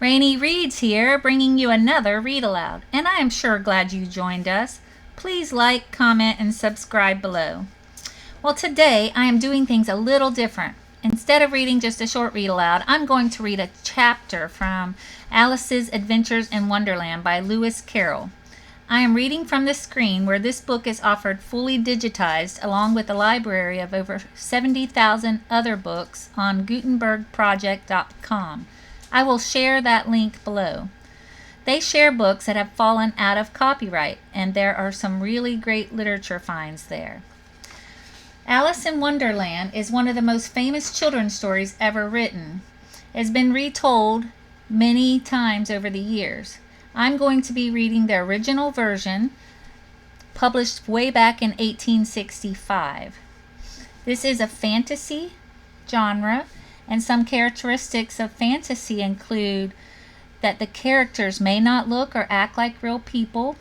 Rainy Reads here, bringing you another Read Aloud, and I am sure glad you joined us. Please like, comment, and subscribe below. Well, today I am doing things a little different. Instead of reading just a short read aloud, I'm going to read a chapter from Alice's Adventures in Wonderland by Lewis Carroll. I am reading from the screen where this book is offered fully digitized along with a library of over 70,000 other books on gutenbergproject.com. I will share that link below. They share books that have fallen out of copyright, and there are some really great literature finds there. Alice in Wonderland is one of the most famous children's stories ever written. It has been retold many times over the years. I'm going to be reading the original version, published way back in 1865. This is a fantasy genre, and some characteristics of fantasy include that the characters may not look or act like real people,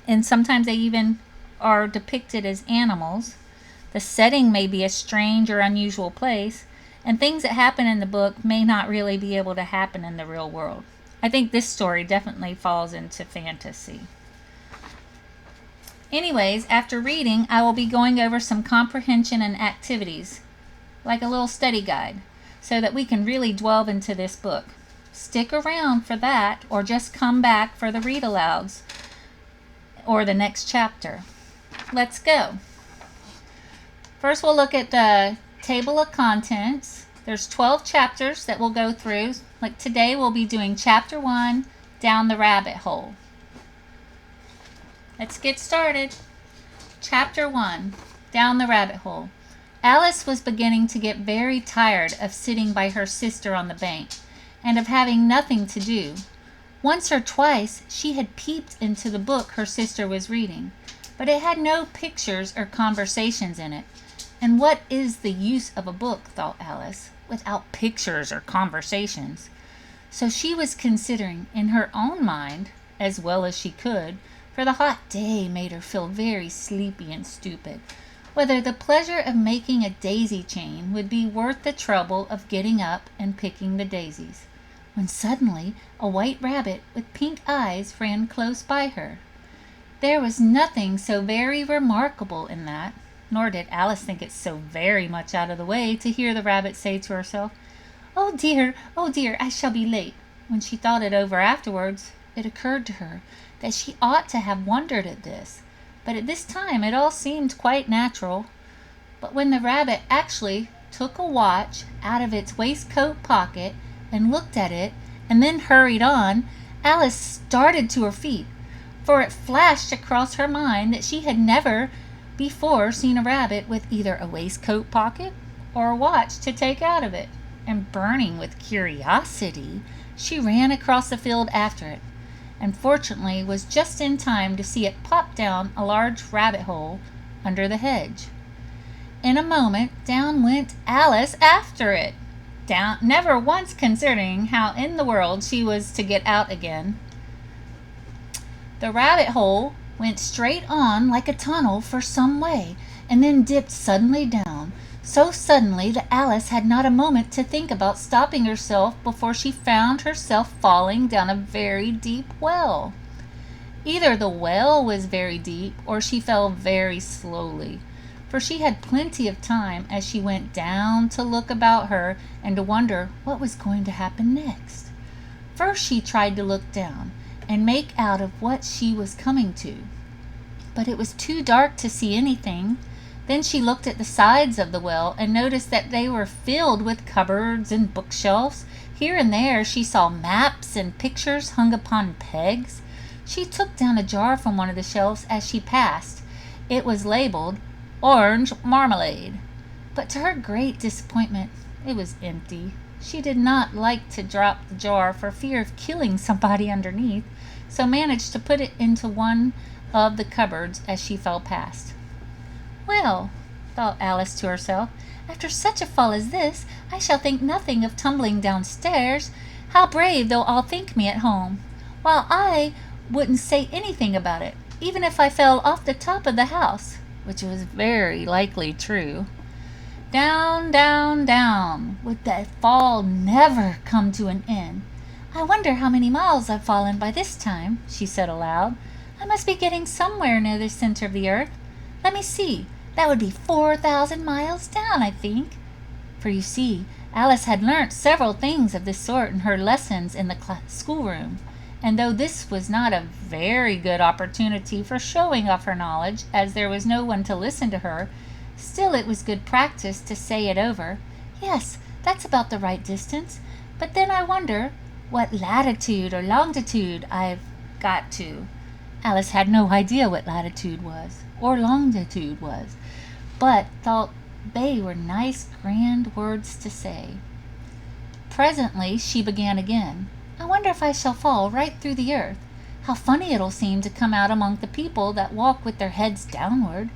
and sometimes they even are depicted as animals. The setting may be a strange or unusual place, and things that happen in the book may not really be able to happen in the real world. I think this story definitely falls into fantasy. Anyways, after reading, I will be going over some comprehension and activities, like a little study guide, so that we can really delve into this book. Stick around for that, or just come back for the read alouds or the next chapter. Let's go. First, we'll look at the table of contents. There's 12 chapters that we'll go through. Like today, we'll be doing chapter 1, Down the Rabbit Hole. Let's get started. Chapter 1, Down the Rabbit Hole. Alice was beginning to get very tired of sitting by her sister on the bank and of having nothing to do. Once or twice she had peeped into the book her sister was reading, but it had no pictures or conversations in it. And what is the use of a book, thought Alice, without pictures or conversations? So she was considering in her own mind, as well as she could, for the hot day made her feel very sleepy and stupid, whether the pleasure of making a daisy chain would be worth the trouble of getting up and picking the daisies, when suddenly a white rabbit with pink eyes ran close by her. There was nothing so very remarkable in that, nor did Alice think it so very much out of the way to hear the rabbit say to herself, oh dear, I shall be late." When she thought it over afterwards, it occurred to her that she ought to have wondered at this, but at this time it all seemed quite natural. But when the rabbit actually took a watch out of its waistcoat pocket and looked at it and then hurried on, Alice started to her feet, for it flashed across her mind that she had never before seen a rabbit with either a waistcoat pocket or a watch to take out of it, and burning with curiosity, she ran across the field after it, and fortunately was just in time to see it pop down a large rabbit hole under the hedge. In a moment down went Alice after it, down, never once considering how in the world she was to get out again. The rabbit hole went straight on like a tunnel for some way, and then dipped suddenly down, so suddenly that Alice had not a moment to think about stopping herself before she found herself falling down a very deep well. Either the well was very deep, or she fell very slowly, for she had plenty of time as she went down to look about her and to wonder what was going to happen next. First she tried to look down and make out of what she was coming to, but it was too dark to see anything. Then she looked at the sides of the well and noticed that they were filled with cupboards and bookshelves. Here and there she saw maps and pictures hung upon pegs. She took down a jar from one of the shelves as she passed. It was labeled orange marmalade, but to her great disappointment it was empty. She did not like to drop the jar for fear of killing somebody underneath, so managed to put it into one of the cupboards as she fell past. Well, thought Alice to herself, after such a fall as this, I shall think nothing of tumbling downstairs. How brave they'll all think me at home, while I wouldn't say anything about it, even if I fell off the top of the house, which was very likely true. Down, down, down, would that fall never come to an end? I wonder how many miles I've fallen by this time, she said aloud. I must be getting somewhere near the center of the earth. Let me see. That would be 4,000 miles down, I think. For you see, Alice had learnt several things of this sort in her lessons in the schoolroom, and though this was not a very good opportunity for showing off her knowledge, as there was no one to listen to her, still it was good practice to say it over. Yes, that's about the right distance, but then I wonder what latitude or longitude I've got to. Alice had no idea what latitude was, or longitude was, but thought they were nice, grand words to say. Presently she began again. I wonder if I shall fall right through the earth. How funny it'll seem to come out among the people that walk with their heads downward.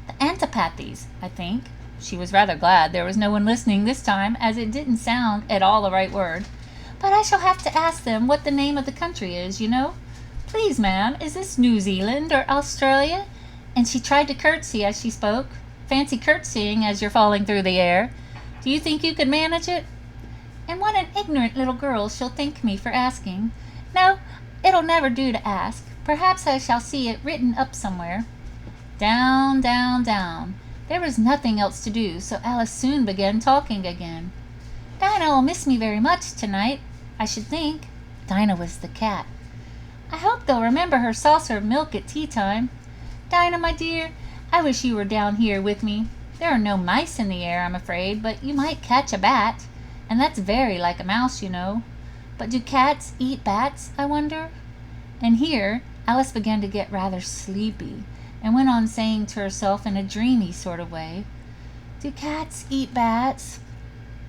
The antipathies, I think. She was rather glad there was no one listening this time, as it didn't sound at all the right word. But I shall have to ask them what the name of the country is, you know. Please, ma'am, is this New Zealand or Australia? And she tried to curtsy as she spoke. Fancy curtsying as you're falling through the air. Do you think you could manage it? And what an ignorant little girl she'll think me for asking. No, it'll never do to ask. Perhaps I shall see it written up somewhere. Down, down, down. There was nothing else to do, so Alice soon began talking again. Dinah will miss me very much tonight, I should think. Dinah was the cat. I hope they'll remember her saucer of milk at tea time. Dinah, my dear, I wish you were down here with me. There are no mice in the air, I'm afraid, but you might catch a bat, and that's very like a mouse, you know. But do cats eat bats, I wonder? And here Alice began to get rather sleepy, and went on saying to herself in a dreamy sort of way, Do cats eat bats?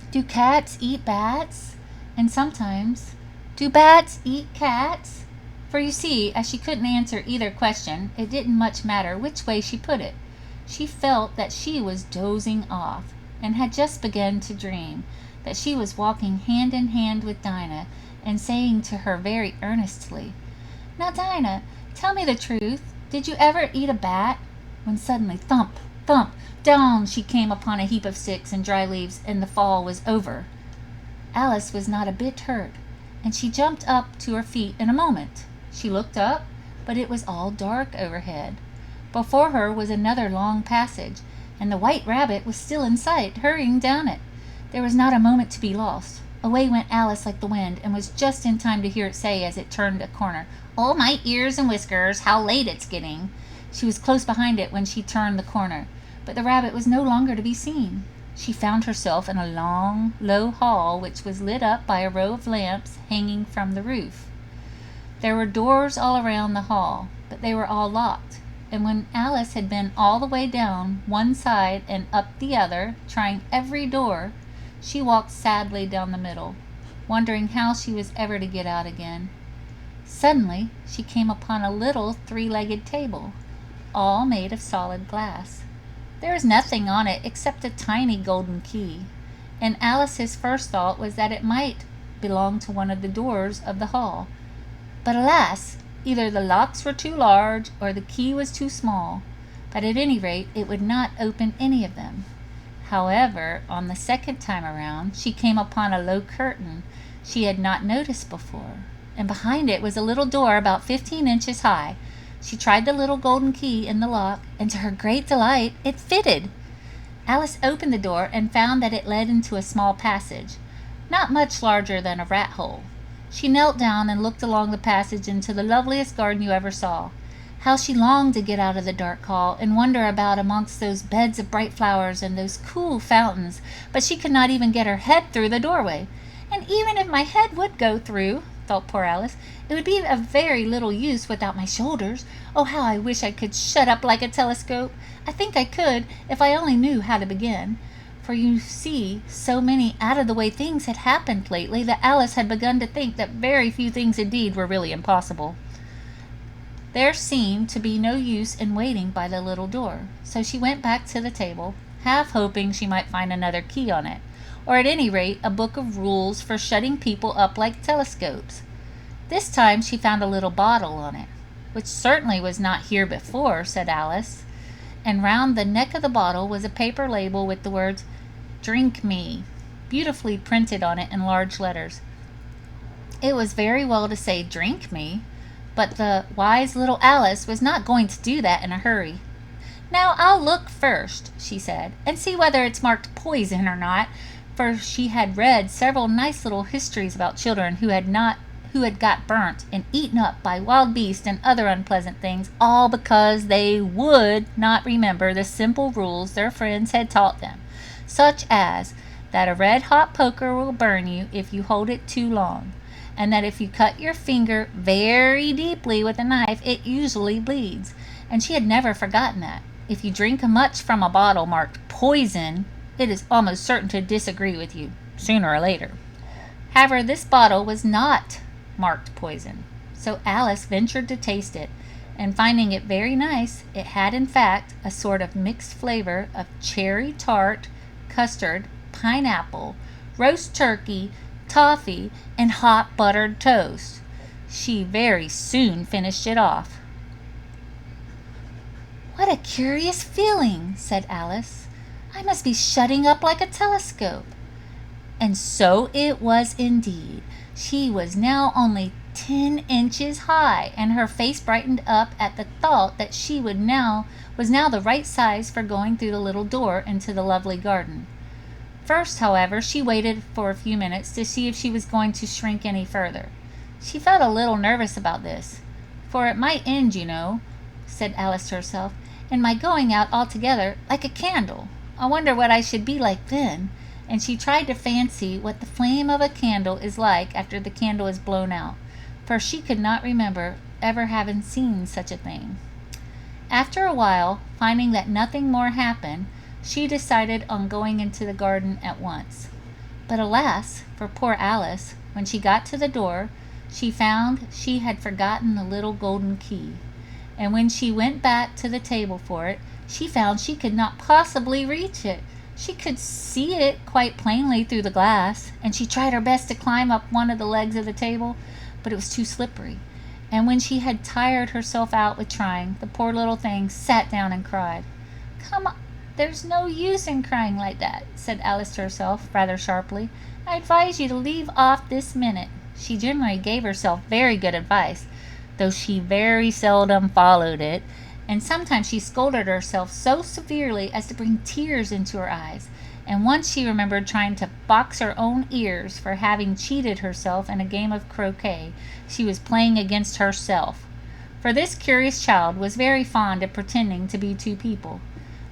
Do cats eat bats? And sometimes, do bats eat cats? For you see, as she couldn't answer either question, it didn't much matter which way she put it. She felt that she was dozing off, and had just begun to dream that she was walking hand in hand with Dinah, and saying to her very earnestly, Now, Dinah, tell me the truth. Did you ever eat a bat? When suddenly, thump, thump, down she came upon a heap of sticks and dry leaves, and the fall was over. Alice was not a bit hurt, and she jumped up to her feet in a moment. She looked up, but it was all dark overhead. Before her was another long passage, and the white rabbit was still in sight, hurrying down it. There was not a moment to be lost. Away went Alice like the wind, and was just in time to hear it say as it turned a corner, Oh, my ears and whiskers, how late it's getting. She was close behind it when she turned the corner, but the rabbit was no longer to be seen. She found herself in a long, low hall which was lit up by a row of lamps hanging from the roof. There were doors all around the hall, but they were all locked, and when Alice had been all the way down one side and up the other, trying every door, she walked sadly down the middle, wondering how she was ever to get out again. Suddenly she came upon a little three-legged table, all made of solid glass. There was nothing on it except a tiny golden key, and Alice's first thought was that it might belong to one of the doors of the hall. But alas, either the locks were too large or the key was too small, but at any rate it would not open any of them. However, on the second time around, she came upon a low curtain she had not noticed before, and behind it was a little door about 15 inches high. She tried the little golden key in the lock, and to her great delight, it fitted. Alice opened the door and found that it led into a small passage, not much larger than a rat hole. She knelt down and looked along the passage into the loveliest garden you ever saw. How she longed to get out of the dark hall and wander about amongst those beds of bright flowers and those cool fountains, but she could not even get her head through the doorway. And even if my head would go through, thought poor Alice, it would be of very little use without my shoulders. Oh, how I wish I could shut up like a telescope. I think I could, if I only knew how to begin. For you see, so many out-of-the-way things had happened lately that Alice had begun to think that very few things indeed were really impossible. There seemed to be no use in waiting by the little door, so she went back to the table, half hoping she might find another key on it, or at any rate a book of rules for shutting people up like telescopes. This time she found a little bottle on it, which certainly was not here before, said Alice, and round the neck of the bottle was a paper label with the words, Drink Me, beautifully printed on it in large letters. It was very well to say, "Drink me," but the wise little Alice was not going to do that in a hurry. "Now I'll look first," she said, "and see whether it's marked poison or not," for she had read several nice little histories about children who had got burnt and eaten up by wild beasts and other unpleasant things, all because they would not remember the simple rules their friends had taught them, such as that a red-hot poker will burn you if you hold it too long, and that if you cut your finger very deeply with a knife, it usually bleeds. And she had never forgotten that. If you drink much from a bottle marked poison, it is almost certain to disagree with you, sooner or later. However, this bottle was not marked poison, so Alice ventured to taste it, and finding it very nice, it had in fact a sort of mixed flavor of cherry tart, custard, pineapple, roast turkey, toffee, and hot buttered toast. She very soon finished it off. "What a curious feeling," said Alice. "I must be shutting up like a telescope." And so it was indeed. She was now only 10 inches high, and her face brightened up at the thought that she was now the right size for going through the little door into the lovely garden. First, however, she waited for a few minutes to see if she was going to shrink any further. She felt a little nervous about this, for it might end, you know, said Alice to herself, in my going out altogether like a candle. I wonder what I should be like then. And she tried to fancy what the flame of a candle is like after the candle is blown out, for she could not remember ever having seen such a thing. After a while, finding that nothing more happened, she decided on going into the garden at once. But alas, for poor Alice, when she got to the door, she found she had forgotten the little golden key. And when she went back to the table for it, she found she could not possibly reach it. She could see it quite plainly through the glass, and she tried her best to climb up one of the legs of the table, but it was too slippery. And when she had tired herself out with trying, the poor little thing sat down and cried. "Come on, there's no use in crying like that," said Alice to herself, rather sharply. "I advise you to leave off this minute." She generally gave herself very good advice, though she very seldom followed it, and sometimes she scolded herself so severely as to bring tears into her eyes, and once she remembered trying to box her own ears for having cheated herself in a game of croquet she was playing against herself. For this curious child was very fond of pretending to be two people.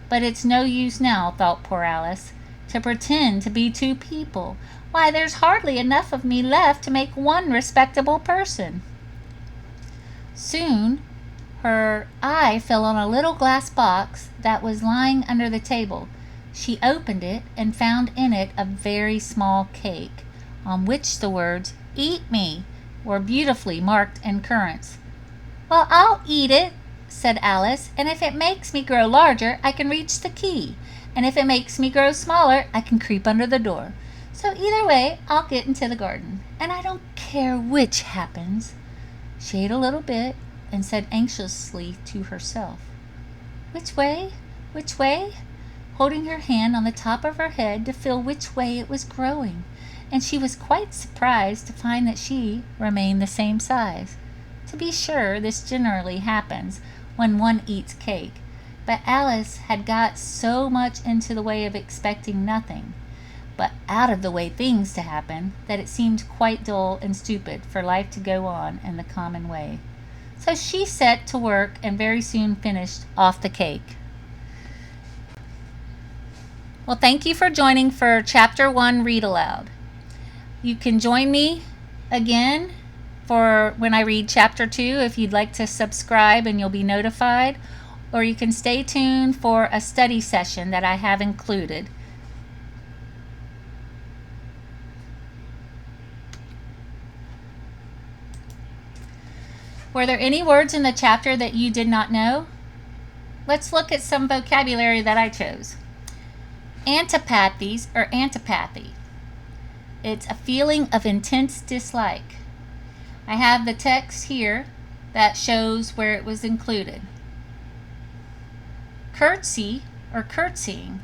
But it's no use now, thought poor Alice, to pretend to be two people. Why, there's hardly enough of me left to make one respectable person. Soon her eye fell on a little glass box that was lying under the table. She opened it and found in it a very small cake, on which the words, "Eat me," were beautifully marked in currants. "Well, I'll eat it," said Alice, "and if it makes me grow larger, I can reach the key, and if it makes me grow smaller, I can creep under the door. So either way, I'll get into the garden, and I don't care which happens." She ate a little bit, and said anxiously to herself, "Which way? Which way?" holding her hand on the top of her head to feel which way it was growing, and she was quite surprised to find that she remained the same size. To be sure, this generally happens when one eats cake, but Alice had got so much into the way of expecting nothing but out of the way things to happen that it seemed quite dull and stupid for life to go on in the common way. So she set to work and very soon finished off the cake. Well, thank you for joining for Chapter 1 Read Aloud. You can join me again for when I read Chapter 2 if you'd like to subscribe and you'll be notified, or you can stay tuned for a study session that I have included. Were there any words in the chapter that you did not know? Let's look at some vocabulary that I chose. Antipathies or antipathy. It's a feeling of intense dislike. I have the text here that shows where it was included. Curtsy or curtsying.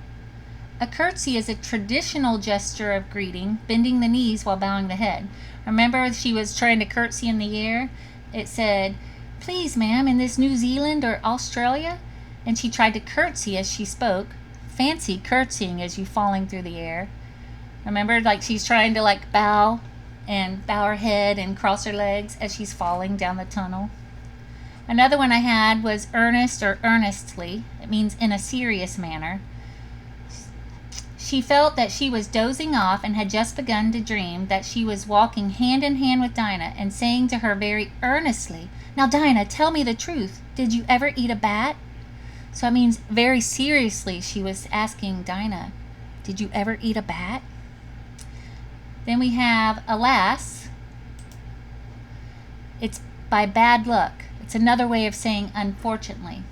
A curtsy is a traditional gesture of greeting, bending the knees while bowing the head. Remember she was trying to curtsy in the air? It said, "Please, ma'am, in this New Zealand or Australia?" And she tried to curtsy as she spoke. Fancy curtsying as you falling through the air. Remember, like she's trying to like bow her head and cross her legs as she's falling down the tunnel. Another one I had was earnest or earnestly. It means in a serious manner. She felt that she was dozing off and had just begun to dream that she was walking hand in hand with Dinah and saying to her very earnestly, "Now, Dinah, tell me the truth. Did you ever eat a bat?" So it means very seriously she was asking Dinah, "Did you ever eat a bat?" Then we have alas. It's by bad luck. It's another way of saying unfortunately.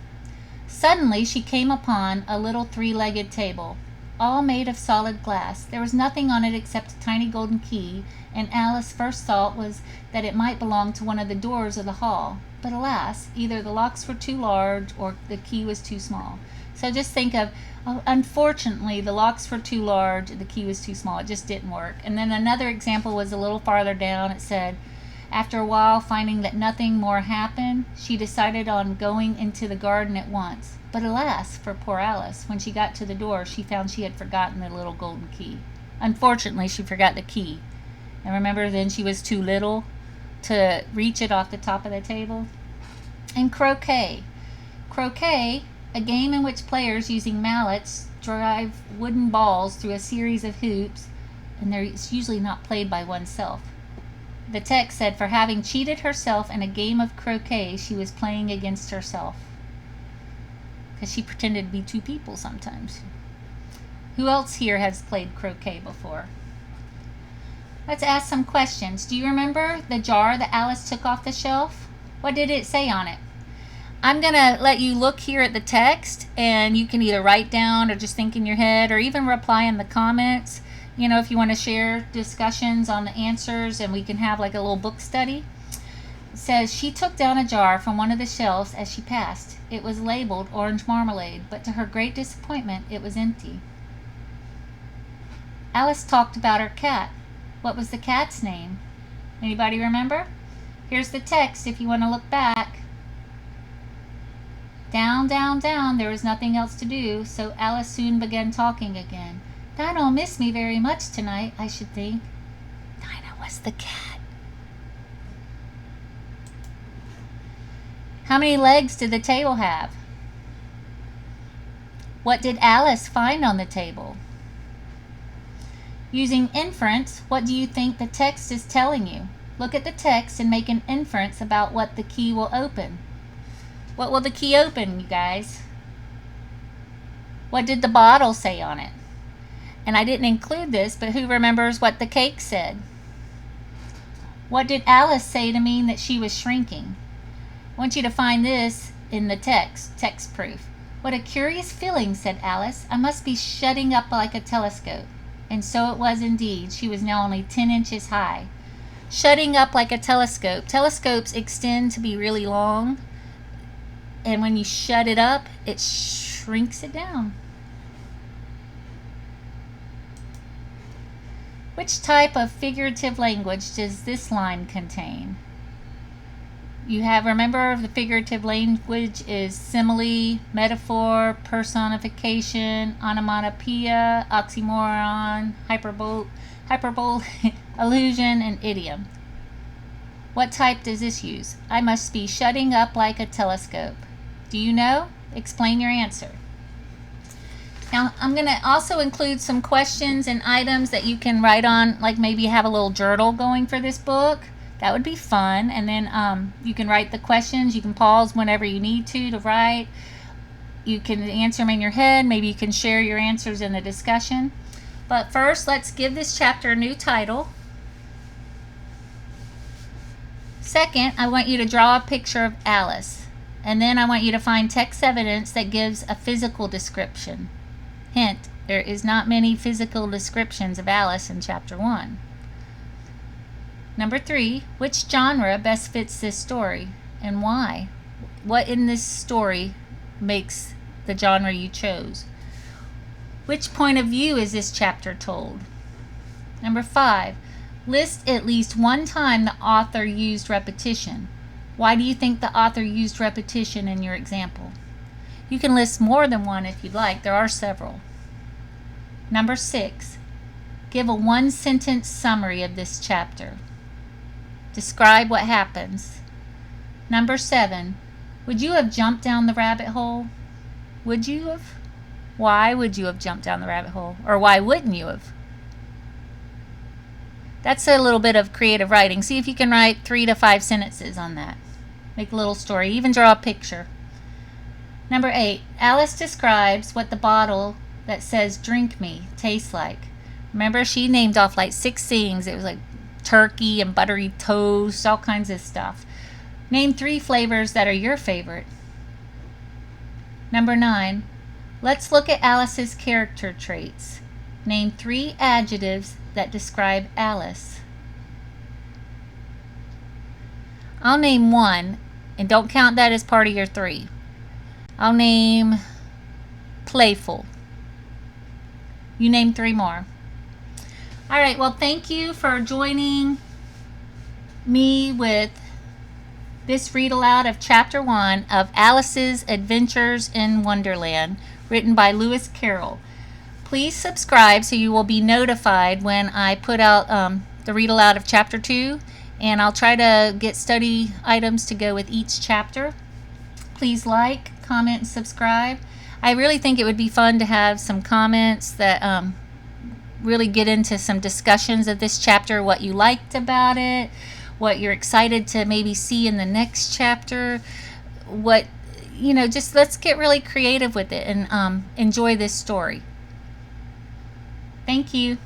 Suddenly she came upon a little three-legged table, all made of solid glass. There was nothing on it except a tiny golden key, and Alice's first thought was that it might belong to one of the doors of the hall. But alas, either the locks were too large or the key was too small. So just think of, oh, unfortunately, the locks were too large, the key was too small. It just didn't work. And then another example was a little farther down. It said, after a while, finding that nothing more happened, she decided on going into the garden at once. But alas, for poor Alice, when she got to the door, she found she had forgotten the little golden key. Unfortunately, she forgot the key. And remember, then she was too little to reach it off the top of the table. And croquet. Croquet, a game in which players using mallets drive wooden balls through a series of hoops, and it's usually not played by oneself. The text said, for having cheated herself in a game of croquet, she was playing against herself. Because she pretended to be two people sometimes. Who else here has played croquet before? Let's ask some questions. Do you remember the jar that Alice took off the shelf? What did it say on it? I'm going to let you look here at the text, and you can either write down or just think in your head or even reply in the comments. You know, if you want to share discussions on the answers and we can have like a little book study. It says, she took down a jar from one of the shelves as she passed. It was labeled orange marmalade, but to her great disappointment, it was empty. Alice talked about her cat. What was the cat's name? Anybody remember? Here's the text if you want to look back. Down, down, down, there was nothing else to do, so Alice soon began talking again. Dinah'll miss me very much tonight, I should think. Dinah was the cat. How many legs did the table have? What did Alice find on the table? Using inference, what do you think the text is telling you? Look at the text and make an inference about what the key will open. What will the key open, you guys? What did the bottle say on it? And I didn't include this, but who remembers what the cake said? What did Alice say to mean that she was shrinking? I want you to find this in the text proof. What a curious feeling, said Alice. I must be shutting up like a telescope. And so it was indeed. She was now only 10 inches high. Shutting up like a telescope. Telescopes extend to be really long. And when you shut it up, it shrinks it down. Which type of figurative language does this line contain? You have, remember, the figurative language is simile, metaphor, personification, onomatopoeia, oxymoron, hyperbole, allusion, and idiom. What type does this use? I must be shutting up like a telescope. Do you know? Explain your answer. Now, I'm going to also include some questions and items that you can write on, like maybe have a little journal going for this book. That would be fun. And then you can write the questions. You can pause whenever you need to write. You can answer them in your head. Maybe you can share your answers in the discussion. But first, let's give this chapter a new title. Second, I want you to draw a picture of Alice. And then I want you to find text evidence that gives a physical description. Hint, there is not many physical descriptions of Alice in Chapter 1. Number 3, which genre best fits this story and why? What in this story makes the genre you chose? Which point of view is this chapter told? Number 5, List at least one time the author used repetition. Why do you think the author used repetition in your example? You can list more than one if you'd like. There are several. Number 6, give a one-sentence summary of this chapter. Describe what happens. Number 7, would you have jumped down the rabbit hole? Would you have? Why would you have jumped down the rabbit hole? Or why wouldn't you have? That's a little bit of creative writing. See if you can write 3 to 5 sentences on that. Make a little story. Even draw a picture. Number 8, Alice describes what the bottle that says "drink me" tastes like. Remember, she named off like 6 things. It was like turkey and buttery toast, all kinds of stuff. Name 3 flavors that are your favorite. Number 9, let's look at Alice's character traits. Name 3 adjectives that describe Alice. I'll name 1, and don't count that as part of your 3. I'll name playful. You name 3 more. All right, well, thank you for joining me with this read aloud of Chapter 1 of Alice's Adventures in Wonderland, written by Lewis Carroll. Please subscribe so you will be notified when I put out the read aloud of Chapter 2, and I'll try to get study items to go with each chapter. Please like, comment, and subscribe. I really think it would be fun to have some comments that really get into some discussions of this chapter, what you liked about it, what you're excited to maybe see in the next chapter, what, just let's get really creative with it and enjoy this story. Thank you.